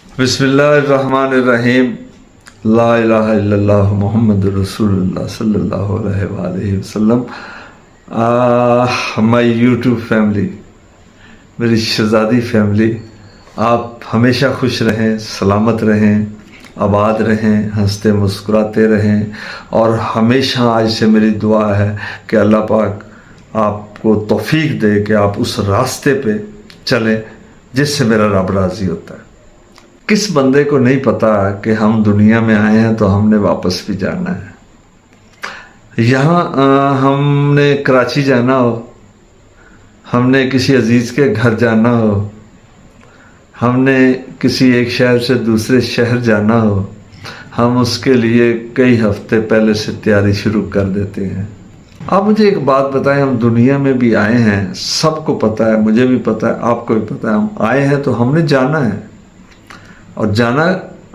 बिस्मिल्लाहिर्रहमानिर्रहीम। ला इलाहा इल्लल्लाह मुहम्मद रसूलुल्लाह सल्लल्लाहु अलैहि वसल्लम। माय यूट्यूब फैमिली, मेरी शहजादी फैमिली, आप हमेशा खुश रहें, सलामत रहें, आबाद रहें, हंसते मुस्कुराते रहें। और हमेशा आज से मेरी दुआ है कि अल्लाह पाक आपको तौफीक दे कि आप उस रास्ते पे चलें जिससे मेरा रब राज़ी होता है। किस बंदे को नहीं पता कि हम दुनिया में आए हैं तो हमने वापस भी जाना है। यहाँ हमने कराची जाना हो, हमने किसी अजीज़ के घर जाना हो, हमने किसी एक शहर से दूसरे शहर जाना हो, हम उसके लिए कई हफ्ते पहले से तैयारी शुरू कर देते हैं। आप मुझे एक बात बताएं, हम दुनिया में भी आए हैं, सबको पता है, मुझे भी पता है, आपको भी पता है, हम आए हैं तो हमने जाना है। और जाना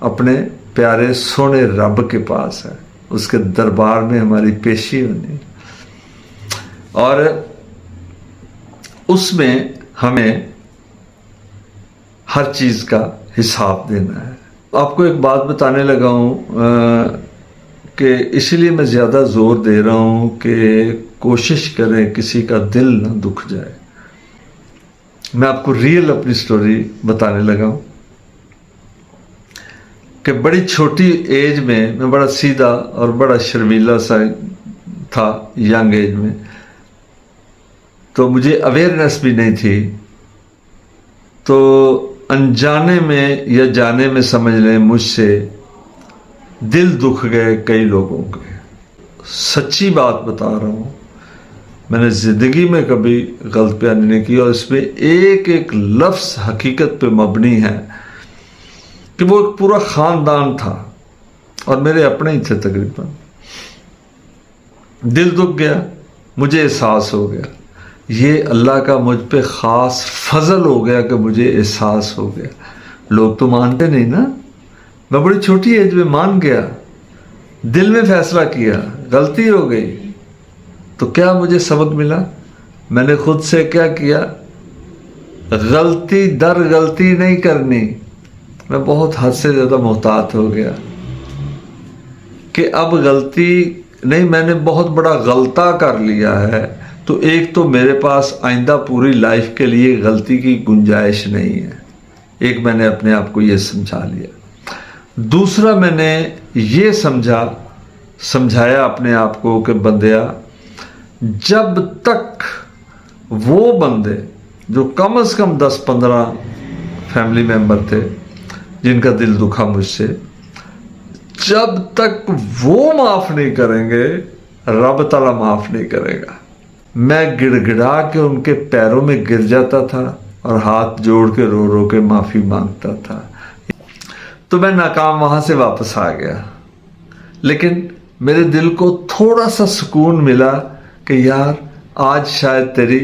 अपने प्यारे सोने रब के पास है, उसके दरबार में हमारी पेशी होनी और उसमें हमें हर चीज़ का हिसाब देना है। आपको एक बात बताने लगा हूँ कि इसलिए मैं ज़्यादा ज़ोर दे रहा हूँ कि कोशिश करें किसी का दिल ना दुख जाए। मैं आपको रियल अपनी स्टोरी बताने लगा हूँ कि बड़ी छोटी एज में मैं बड़ा सीधा और बड़ा शर्मीला सा था, यंग एज में, तो मुझे अवेयरनेस भी नहीं थी। तो अनजाने में या जाने में समझ लें मुझसे दिल दुख गए कई लोगों के। सच्ची बात बता रहा हूँ, मैंने ज़िंदगी में कभी गलत बयानी नहीं की और इसमें एक एक लफ्ज़ हकीकत पे मबनी है कि वो एक पूरा ख़ानदान था और मेरे अपने ही थे तकरीबन। दिल दुख गया, मुझे एहसास हो गया, ये अल्लाह का मुझ पे ख़ास फजल हो गया कि मुझे एहसास हो गया। लोग तो मानते नहीं ना, मैं बड़ी छोटी एज में मान गया, दिल में फैसला किया, गलती हो गई तो क्या मुझे सबक मिला? मैंने खुद से क्या किया, गलती दर गलती नहीं करनी। मैं बहुत हद से ज़्यादा मोहतात हो गया कि अब गलती नहीं, मैंने बहुत बड़ा गलता कर लिया है तो एक तो मेरे पास आइंदा पूरी लाइफ के लिए गलती की गुंजाइश नहीं है। एक मैंने अपने आप को ये समझा लिया। दूसरा मैंने ये समझाया अपने आप को कि बंदिया, जब तक वो बंदे जो कम से कम 10-15 फैमिली मेंबर थे जिनका दिल दुखा मुझसे, जब तक वो माफ़ नहीं करेंगे रब ताला माफ़ नहीं करेगा। मैं गिड़गिड़ा के उनके पैरों में गिर जाता था और हाथ जोड़ के रो रो के माफ़ी मांगता था। तो मैं नाकाम वहाँ से वापस आ गया, लेकिन मेरे दिल को थोड़ा सा सुकून मिला कि यार आज शायद तेरी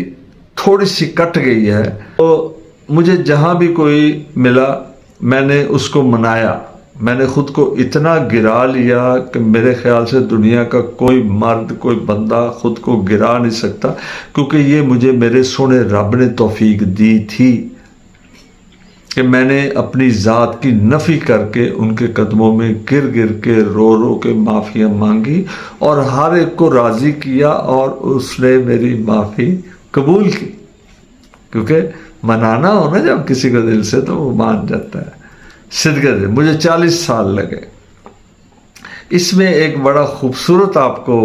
थोड़ी सी कट गई है। तो मुझे जहाँ भी कोई मिला मैंने उसको मनाया। मैंने खुद को इतना गिरा लिया कि मेरे ख्याल से दुनिया का कोई मर्द, कोई बंदा खुद को गिरा नहीं सकता, क्योंकि ये मुझे मेरे सोने रब ने तौफीक दी थी कि मैंने अपनी ज़ात की नफ़ी करके उनके कदमों में गिर गिर के रो रो के माफ़ियाँ मांगी और हर एक को राज़ी किया और उसने मेरी माफ़ी कबूल की। क्योंकि मनाना हो ना जब किसी को दिल से तो वो मान जाता है। सिद्क़े से मुझे 40 साल लगे। इसमें एक बड़ा खूबसूरत आपको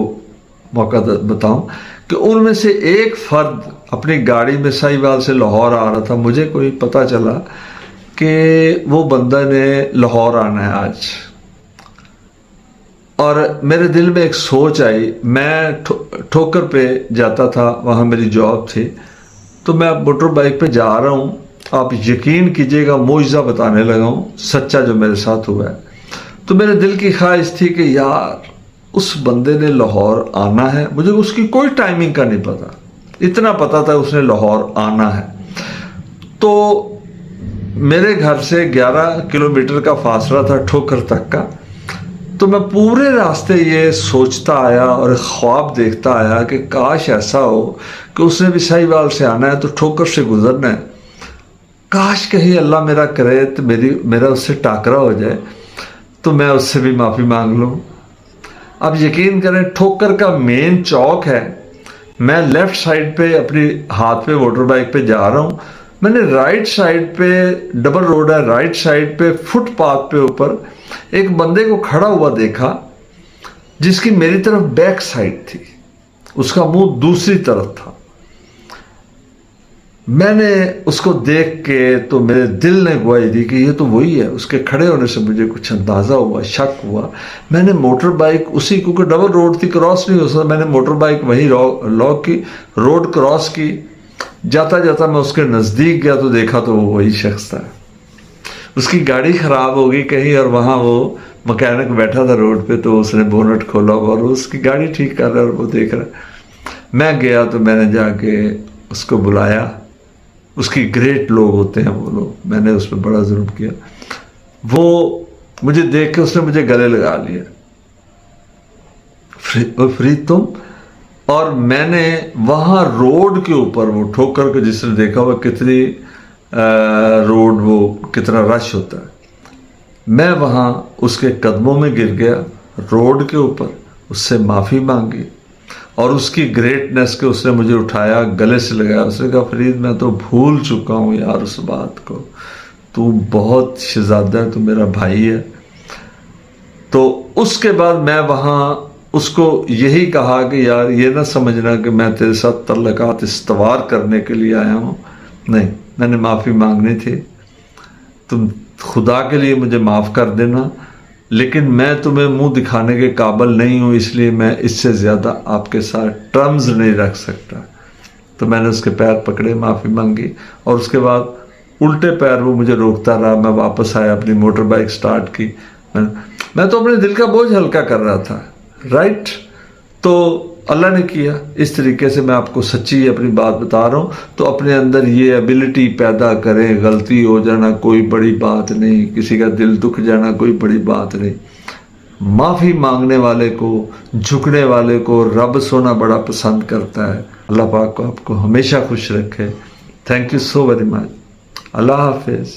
मौका बताऊं कि उनमें से एक फ़र्द अपनी गाड़ी में साहिवाल से लाहौर आ रहा था। मुझे कोई पता चला कि वो बंदा ने लाहौर आना है आज, और मेरे दिल में एक सोच आई। मैं ठोकर पे जाता था, वहाँ मेरी जॉब थी, तो मैं मोटर बाइक पे जा रहा हूँ। आप यकीन कीजिएगा, मुआजिज़ा बताने लगा हूँ, सच्चा जो मेरे साथ हुआ है। तो मेरे दिल की ख्वाहिश थी कि यार उस बंदे ने लाहौर आना है। मुझे उसकी कोई टाइमिंग का नहीं पता, इतना पता था उसने लाहौर आना है। तो मेरे घर से 11 किलोमीटर का फासला था ठोकर तक का। तो मैं पूरे रास्ते ये सोचता आया और ख्वाब देखता आया कि काश ऐसा हो कि उसने भी साहिवाल से आना है तो ठोकर से गुजरना है। काश कहीं अल्लाह मेरा करे तो मेरा उससे टाकरा हो जाए तो मैं उससे भी माफ़ी मांग लूँ। अब यकीन करें, ठोकर का मेन चौक है, मैं लेफ़्ट साइड पे अपनी हाथ पे मोटर बाइक पे जा रहा हूँ, मैंने राइट साइड पे डबल रोड है, राइट साइड पे फुटपाथ पे ऊपर एक बंदे को खड़ा हुआ देखा जिसकी मेरी तरफ बैक साइड थी, उसका मुंह दूसरी तरफ था। मैंने उसको देख के तो मेरे दिल ने गवाही दी कि ये तो वही है। उसके खड़े होने से मुझे कुछ अंदाज़ा हुआ, शक हुआ। मैंने मोटर बाइक उसी, क्योंकि डबल रोड थी, क्रॉस नहीं हो सकता, मैंने मोटर बाइक वहीं लॉक की, रोड क्रॉस की। जाता जाता मैं उसके नज़दीक गया तो देखा तो वो वही शख्स था। उसकी गाड़ी ख़राब हो गई कहीं और वहाँ वो मकैनिक बैठा था रोड पे, तो उसने बोनट खोला और उसकी गाड़ी ठीक कर रहा है और वो देख रहा। मैं गया तो मैंने जाके उसको बुलाया। उसकी ग्रेट लोग होते हैं वो लोग, मैंने उस पर बड़ा जुल्म किया। वो मुझे देख के उसने मुझे गले लगा लिया, फरीद तुम। और मैंने वहाँ रोड के ऊपर वो ठोकर को, जिसने देखा हुआ कितनी रोड वो कितना रश होता है, मैं वहाँ उसके कदमों में गिर गया रोड के ऊपर, उससे माफ़ी मांगी और उसकी ग्रेटनेस के उसने मुझे उठाया, गले से लगाया। उसने कहा फरीद मैं तो भूल चुका हूँ यार उस बात को, तू बहुत शहजादा है, तू मेरा भाई है। तो उसके बाद मैं वहाँ उसको यही कहा कि यार ये ना समझना कि मैं तेरे साथ तल्लकात इस्तवार करने के लिए आया हूँ, नहीं, मैंने माफ़ी मांगनी थी, तुम खुदा के लिए मुझे माफ़ कर देना, लेकिन मैं तुम्हें मुंह दिखाने के काबिल नहीं हूँ, इसलिए मैं इससे ज़्यादा आपके साथ टर्म्स नहीं रख सकता। तो मैंने उसके पैर पकड़े, माफ़ी मांगी और उसके बाद उल्टे पैर वो मुझे रोकता रहा। मैं वापस आया, अपनी मोटर बाइक स्टार्ट की। मैं तो अपने दिल का बोझ हल्का कर रहा था, राइट। तो अल्लाह ने किया इस तरीके से। मैं आपको सच्ची अपनी बात बता रहा हूँ। तो अपने अंदर ये एबिलिटी पैदा करें, गलती हो जाना कोई बड़ी बात नहीं, किसी का दिल दुख जाना कोई बड़ी बात नहीं। माफ़ी मांगने वाले को, झुकने वाले को रब सोना बड़ा पसंद करता है। अल्लाह पाक को आपको हमेशा खुश रखे। Thank you so very much. Allah हाफिज़।